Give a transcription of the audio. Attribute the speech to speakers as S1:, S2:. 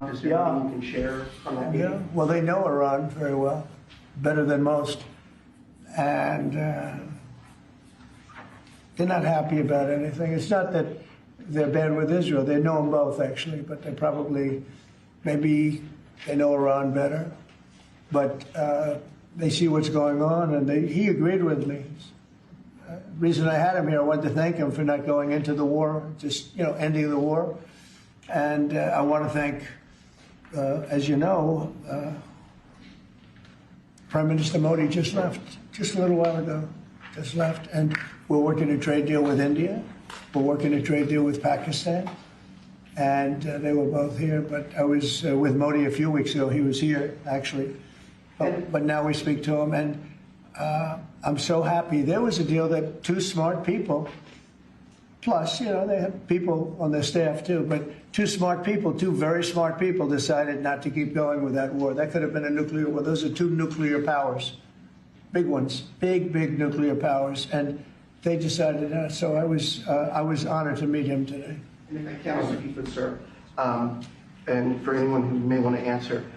S1: Is there anything you can share from that meeting?
S2: Yeah, well, they know Iran very well, better than most. And they're not happy about anything. It's not that they're bad with Israel. They know them both, actually, but they probably, maybe they know Iran better. But they see what's going on, and he agreed with me. Reason I had him here, I wanted to thank him for not going into the war, just, ending the war. And I want to thank, as you know, Prime Minister Modi just left, just a little while ago, just left. And we're working a trade deal with India. We're working a trade deal with Pakistan. And they were both here. But I was with Modi a few weeks ago. He was here, actually. But now we speak to him. And I'm so happy. There was a deal that two smart people, plus, they have people on their staff too, but two very smart people decided not to keep going with that war. That could have been a nuclear war. Those are two nuclear powers, big ones, big nuclear powers. And they decided not. So I was honored to meet him today.
S1: And if I can, I'll repeat, sir, and for anyone who may want to answer,